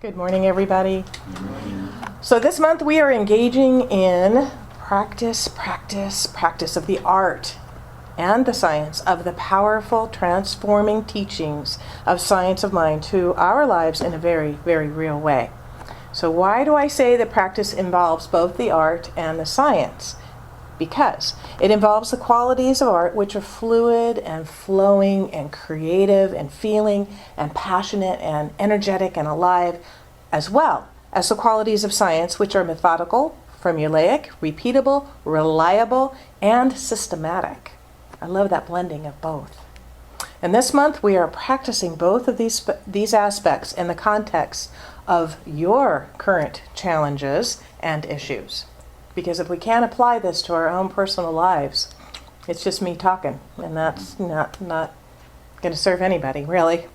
Good morning, everybody. So this month we are engaging in practice of the art and the science of the powerful, transforming teachings of Science of Mind to our lives in a very, very real way. So why do I say that practice involves both the art and the science? Because it involves the qualities of art which are fluid and flowing and creative and feeling and passionate and energetic and alive, as well as the qualities of science which are methodical, formulaic, repeatable, reliable, and systematic. I love that blending of both. And this month we are practicing both of these aspects in the context of your current challenges and issues. Because if we can't apply this to our own personal lives, it's just me talking, and that's not going to serve anybody, really.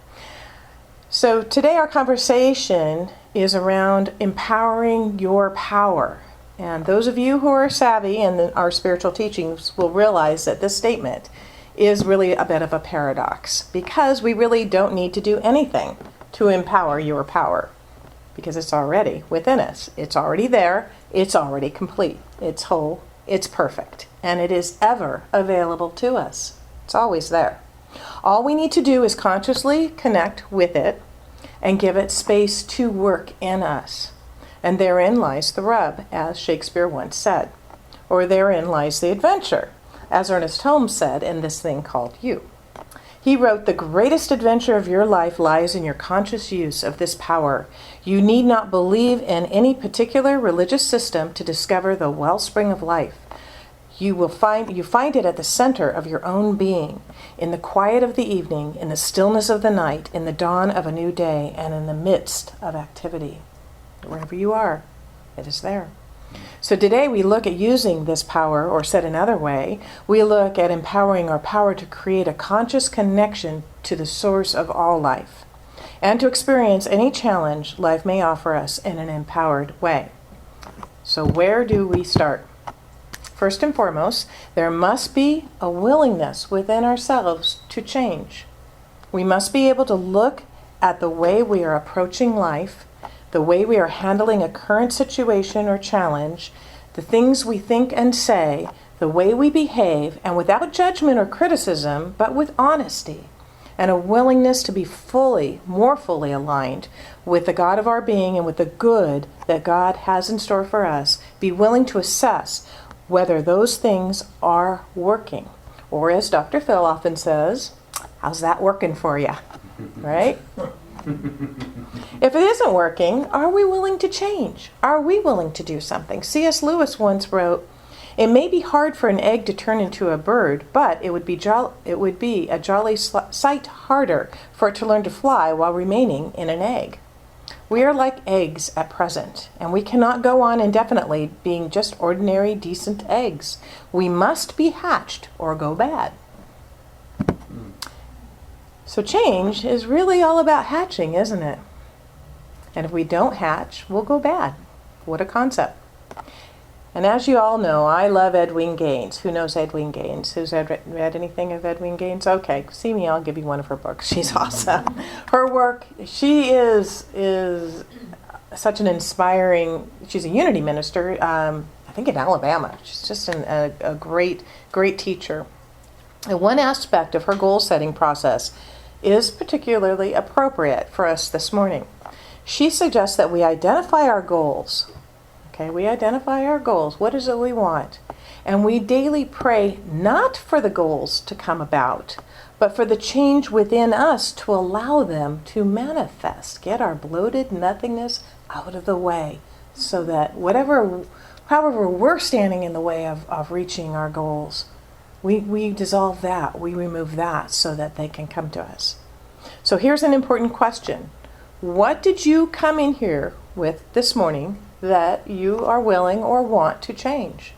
So today our conversation is around empowering your power. And those of you who are savvy in our spiritual teachings will realize that this statement is really a bit of a paradox, because we really don't need to do anything to empower your power. Because it's already within us. It's already there. It's already complete. It's whole. It's perfect. And it is ever available to us. It's always there. All we need to do is consciously connect with it and give it space to work in us. And therein lies the rub, as Shakespeare once said. Or therein lies the adventure, as Ernest Holmes said in This Thing Called You. He wrote, "The greatest adventure of your life lies in your conscious use of this power. You need not believe in any particular religious system to discover the wellspring of life. You find it at the center of your own being, in the quiet of the evening, in the stillness of the night, in the dawn of a new day, and in the midst of activity." Wherever you are, it is there. So today we look at using this power, or said another way, we look at empowering our power to create a conscious connection to the source of all life, and to experience any challenge life may offer us in an empowered way. So where do we start? First and foremost, there must be a willingness within ourselves to change. We must be able to look at the way we are approaching life, the way we are handling a current situation or challenge, the things we think and say, the way we behave, and without judgment or criticism, but with honesty and a willingness to be more fully aligned with the God of our being and with the good that God has in store for us, be willing to assess whether those things are working. Or as Dr. Phil often says, how's that working for you? Right? If it isn't working, are we willing to change? Are we willing to do something? C.S. Lewis once wrote, "It may be hard for an egg to turn into a bird, but it would be a jolly sight harder for it to learn to fly while remaining in an egg." We are like eggs at present, and we cannot go on indefinitely being just ordinary, decent eggs. We must be hatched or go bad. So change is really all about hatching, isn't it? And if we don't hatch, we'll go bad. What a concept. And as you all know, I love Edwene Gaines. Who knows Edwene Gaines? Who's read anything of Edwene Gaines? Okay, see me, I'll give you one of her books. She's awesome. Her work, she is such an inspiring, she's a Unity minister, I think in Alabama. She's just a great teacher. And one aspect of her goal-setting process is particularly appropriate for us this morning. She suggests that we identify our goals. Okay, we identify our goals. What is it we want? And we daily pray not for the goals to come about, but for the change within us to allow them to manifest. Get our bloated nothingness out of the way so that however we're standing in the way of reaching our goals, we dissolve that, we remove that so that they can come to us. So here's an important question. What did you come in here with this morning that you are willing or want to change?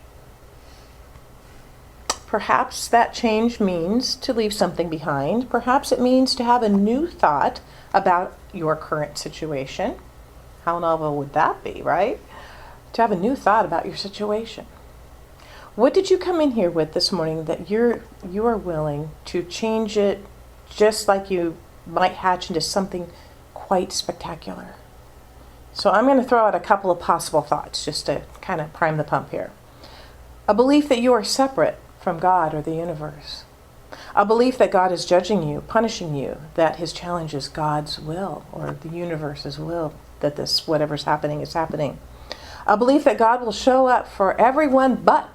Perhaps that change means to leave something behind. Perhaps it means to have a new thought about your current situation. How novel would that be, right? To have a new thought about your situation. What did you come in here with this morning that you are willing to change it, just like you might hatch into something quite spectacular? So I'm going to throw out a couple of possible thoughts just to kind of prime the pump here. A belief that you are separate from God or the universe. A belief that God is judging you, punishing you, that his challenge is God's will or the universe's will, that this whatever's happening is happening. A belief that God will show up for everyone but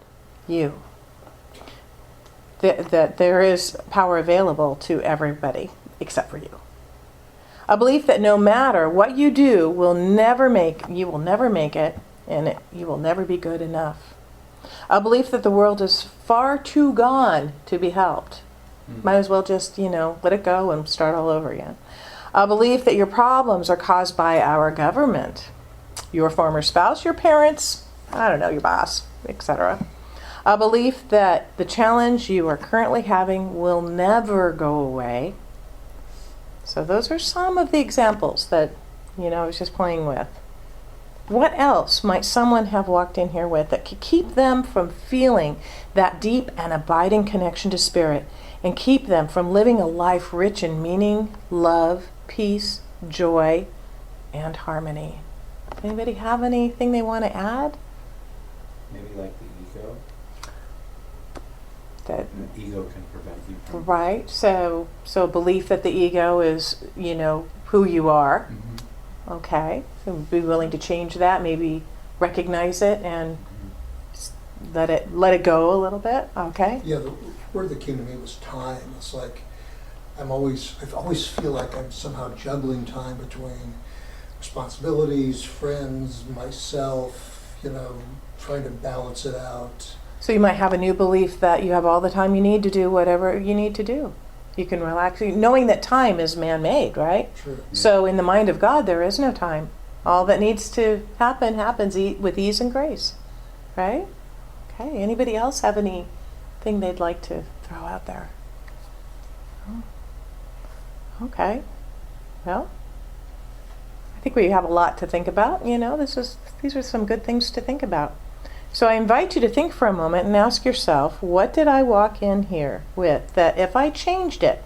you. That there is power available to everybody except for you. A belief that no matter what you do, you will never make it, and you will never be good enough. A belief that the world is far too gone to be helped. Might as well just, let it go and start all over again. A belief that your problems are caused by our government, your former spouse, your parents, your boss, etc. A belief that the challenge you are currently having will never go away. So those are some of the examples that, I was just playing with. What else might someone have walked in here with that could keep them from feeling that deep and abiding connection to Spirit and keep them from living a life rich in meaning, love, peace, joy, and harmony? Anybody have anything they want to add? Maybe like the ego. That The ego can prevent you from... right. So belief that the ego is, who you are. Mm-hmm. Okay. So be willing to change that, maybe recognize it and let it go a little bit. Okay. Yeah, the word that came to me was time. It's like I always feel like I'm somehow juggling time between responsibilities, friends, myself, trying to balance it out. So you might have a new belief that you have all the time you need to do whatever you need to do. You can relax, knowing that time is man-made, right? Sure. So in the mind of God, there is no time. All that needs to happen happens with ease and grace, right? Okay. Anybody else have anything they'd like to throw out there? Oh. Okay. Well, I think we have a lot to think about. These are some good things to think about. So I invite you to think for a moment and ask yourself, what did I walk in here with that if I changed it,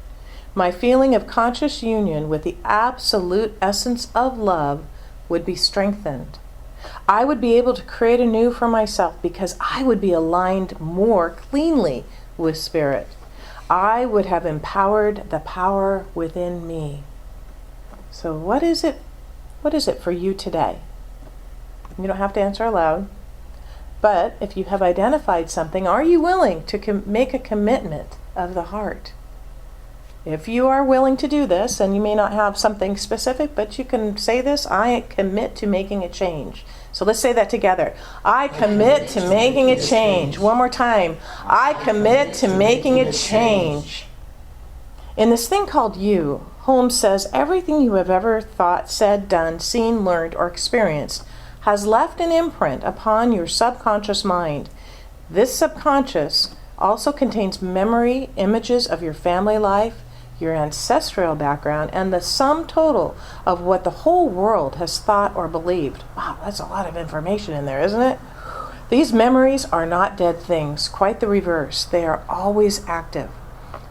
my feeling of conscious union with the absolute essence of love would be strengthened? I would be able to create anew for myself because I would be aligned more cleanly with Spirit. I would have empowered the power within me. So what is it for you today? You don't have to answer aloud. But if you have identified something, are you willing to make a commitment of the heart? If you are willing to do this, and you may not have something specific, but you can say this, I commit to making a change. So let's say that together. I commit to making a change. One more time. I commit to making a change. In this thing called you, Holmes says everything you have ever thought, said, done, seen, learned, or experienced has left an imprint upon your subconscious mind. This subconscious also contains memory, images of your family life, your ancestral background, and the sum total of what the whole world has thought or believed. Wow, that's a lot of information in there, isn't it? These memories are not dead things, quite the reverse. They are always active.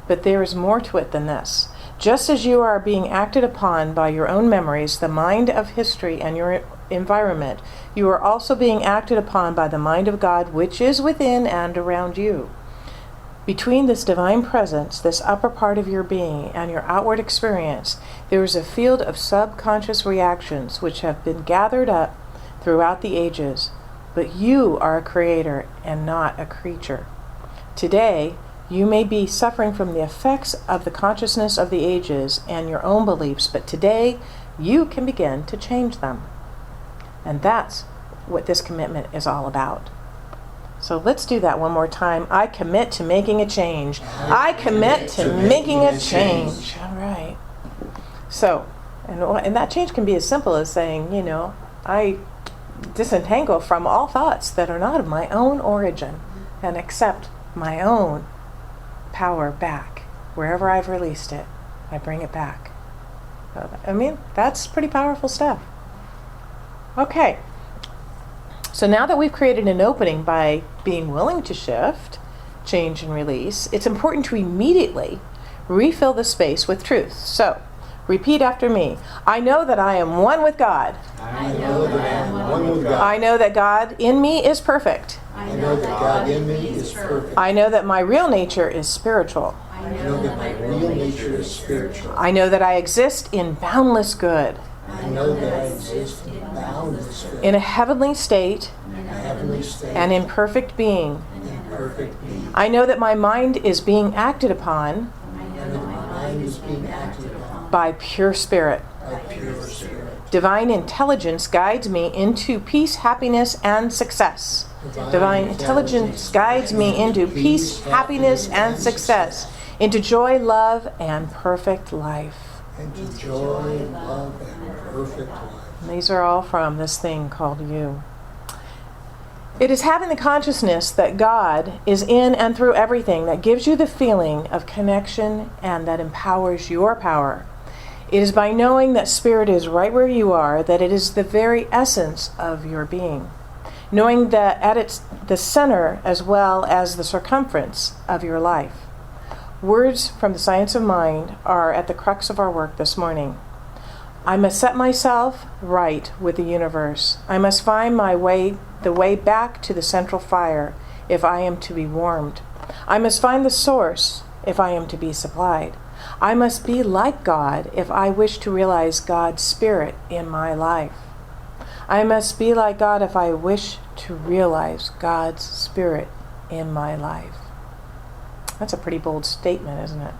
But there is more to it than this. Just as you are being acted upon by your own memories, the mind of history, and your environment, you are also being acted upon by the mind of God, which is within and around you. Between this divine presence, this upper part of your being, and your outward experience, there is a field of subconscious reactions which have been gathered up throughout the ages. But you are a creator and not a creature. Today, you may be suffering from the effects of the consciousness of the ages and your own beliefs, but today you can begin to change them. And that's what this commitment is all about. So let's do that one more time. I commit to making a change. I commit to making a change. All right. So, and that change can be as simple as saying, I disentangle from all thoughts that are not of my own origin and accept my own power back. Wherever I've released it, I bring it back. That's pretty powerful stuff. Okay, so now that we've created an opening by being willing to shift, change, and release, it's important to immediately refill the space with truth. So Repeat after me. I know that I am one with God. I know that I am one with God. I know that God in me is perfect. I know that God in me is perfect. I know that my real nature is spiritual. I know that my real nature is spiritual. I know that I exist in boundless good, I know that I exist in boundless good, in a heavenly state, in a heavenly state, and in perfect being. in perfect being. I know that my mind is being acted upon I know that my mind is being acted upon by pure spirit. by pure spirit. Divine intelligence guides me into peace, happiness, and success. Divine intelligence guides me into peace, happiness, and success, into joy, love, and perfect life. And to joy and love and perfect life. And these are all from this thing called you. It is having the consciousness that God is in and through everything that gives you the feeling of connection and that empowers your power. It is by knowing that Spirit is right where you are that it is the very essence of your being. Knowing that at its the center as well as the circumference of your life. Words from the Science of Mind are at the crux of our work this morning. I must set myself right with the universe. I must find the way back to the central fire if I am to be warmed. I must find the source if I am to be supplied. I must be like God if I wish to realize God's Spirit in my life. I must be like God if I wish to realize God's Spirit in my life. That's a pretty bold statement, isn't it?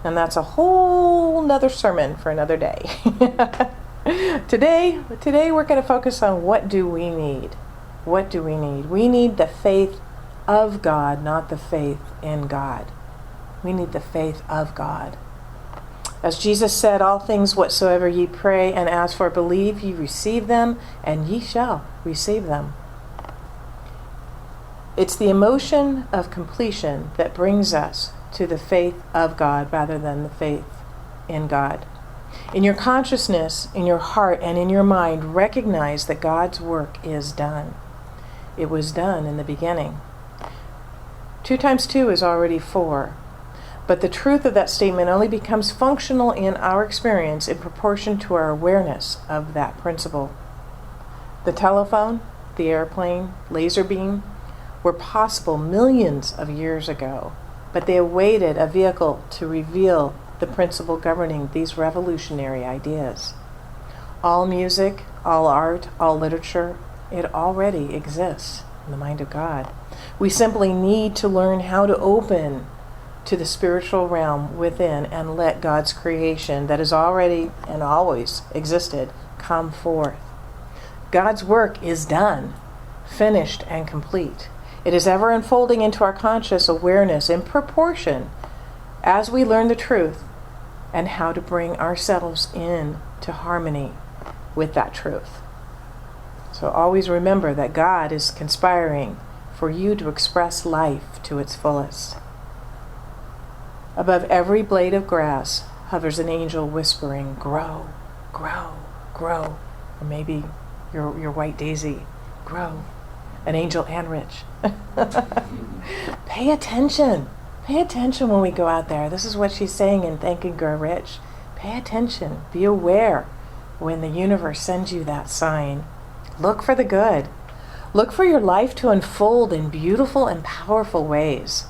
And that's a whole nother sermon for another day. Today we're going to focus on what do we need. What do we need? We need the faith of God, not the faith in God. We need the faith of God. As Jesus said, all things whatsoever ye pray and ask for, believe ye receive them, and ye shall receive them. It's the emotion of completion that brings us to the faith of God rather than the faith in God. In your consciousness, in your heart, and in your mind, recognize that God's work is done. It was done in the beginning. 2 times 2 is already 4. But the truth of that statement only becomes functional in our experience in proportion to our awareness of that principle. The telephone, the airplane, laser beam were possible millions of years ago, but they awaited a vehicle to reveal the principle governing these revolutionary ideas. All music, all art, all literature, it already exists in the mind of God. We simply need to learn how to open to the spiritual realm within and let God's creation that has already and always existed come forth. God's work is done, finished, and complete. It is ever unfolding into our conscious awareness in proportion as we learn the truth and how to bring ourselves into harmony with that truth. So always remember that God is conspiring for you to express life to its fullest. Above every blade of grass hovers an angel whispering, grow, grow, grow. Or maybe your white daisy, grow. An angel and rich. Pay attention. Pay attention when we go out there. This is what she's saying in Thanking Grow Rich. Pay attention. Be aware when the universe sends you that sign. Look for the good. Look for your life to unfold in beautiful and powerful ways.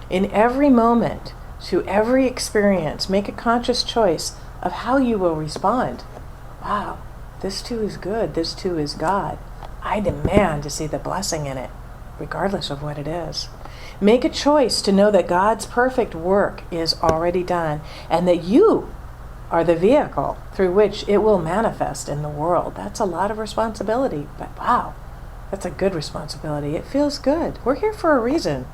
In every moment, to every experience, make a conscious choice of how you will respond. Wow, this too is good. This too is God. I demand to see the blessing in it, regardless of what it is. Make a choice to know that God's perfect work is already done and that you are the vehicle through which it will manifest in the world. That's a lot of responsibility, but wow, that's a good responsibility. It feels good. We're here for a reason.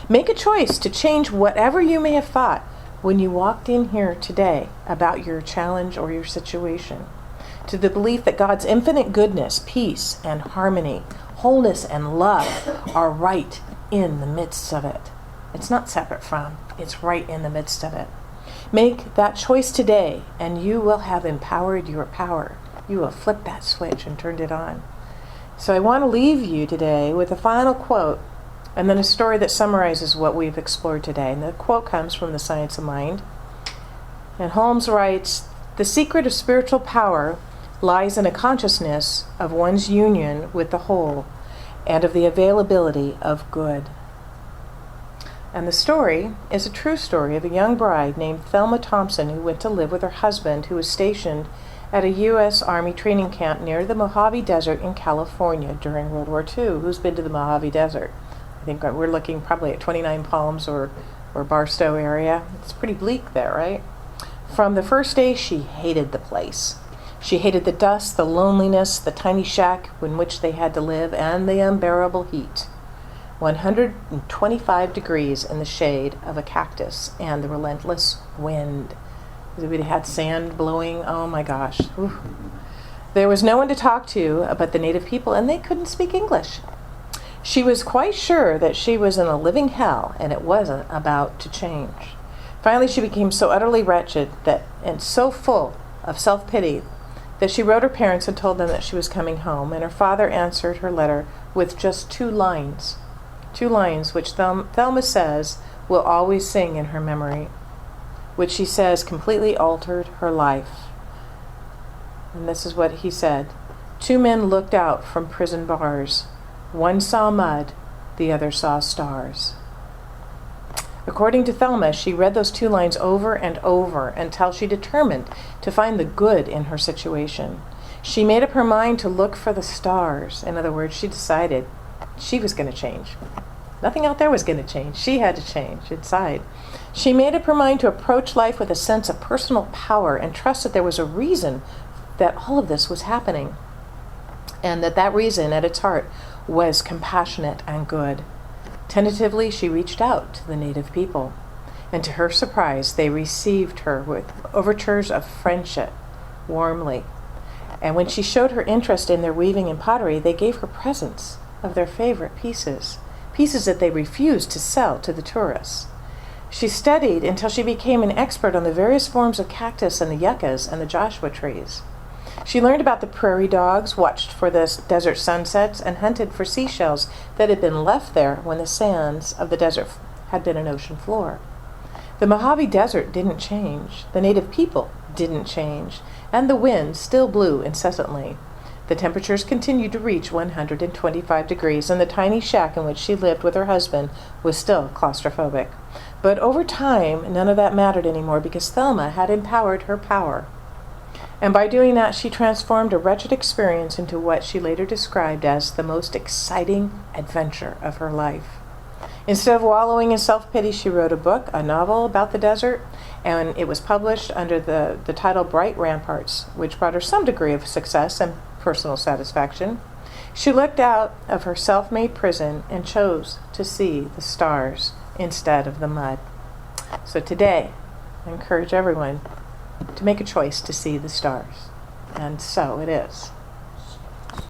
Make a choice to change whatever you may have thought when you walked in here today about your challenge or your situation, to the belief that God's infinite goodness, peace, and harmony, wholeness, and love are right in the midst of it. It's not separate from, it's right in the midst of it. Make that choice today, and you will have empowered your power. You will flip that switch and turned it on. So I want to leave you today with a final quote and then a story that summarizes what we've explored today. And the quote comes from the Science of Mind. And Holmes writes, "The secret of spiritual power lies in a consciousness of one's union with the whole and of the availability of good." And the story is a true story of a young bride named Thelma Thompson who went to live with her husband, who was stationed at a U.S. Army training camp near the Mojave Desert in California during World War II. Who's been to the Mojave Desert? I think we're looking probably at 29 Palms or Barstow area. It's pretty bleak there, right? From the first day, she hated the place. She hated the dust, the loneliness, the tiny shack in which they had to live, and the unbearable heat. 125 degrees in the shade of a cactus and the relentless wind. We had sand blowing. Oh my gosh. Ooh. There was no one to talk to but the native people, and they couldn't speak English. She was quite sure that she was in a living hell, and it wasn't about to change. Finally, she became so utterly wretched and so full of self-pity that she wrote her parents and told them that she was coming home, and her father answered her letter with just 2 lines. 2 lines which Thelma says will always sing in her memory, which she says completely altered her life. And this is what he said. 2 men looked out from prison bars. One saw mud, the other saw stars. According to Thelma, she read those 2 lines over and over until she determined to find the good in her situation. She made up her mind to look for the stars. In other words, she decided she was going to change. Nothing out there was going to change. She had to change inside. She made up her mind to approach life with a sense of personal power and trust that there was a reason that all of this was happening, and that reason at its heart was compassionate and good. Tentatively, she reached out to the native people, and to her surprise, they received her with overtures of friendship warmly. And when she showed her interest in their weaving and pottery, they gave her presents of their favorite pieces that they refused to sell to the tourists. She studied until she became an expert on the various forms of cactus and the yuccas and the Joshua trees. She learned about the prairie dogs, watched for the desert sunsets, and hunted for seashells that had been left there when the sands of the desert had been an ocean floor. The Mojave Desert didn't change. The native people didn't change. And the wind still blew incessantly. The temperatures continued to reach 125 degrees, and the tiny shack in which she lived with her husband was still claustrophobic. But over time, none of that mattered anymore because Thelma had empowered her power. And by doing that, she transformed a wretched experience into what she later described as the most exciting adventure of her life. Instead of wallowing in self-pity, she wrote a book, a novel about the desert, and it was published under the title Bright Ramparts, which brought her some degree of success and personal satisfaction. She looked out of her self-made prison and chose to see the stars instead of the mud. So today, I encourage everyone to make a choice to see the stars. And so it is.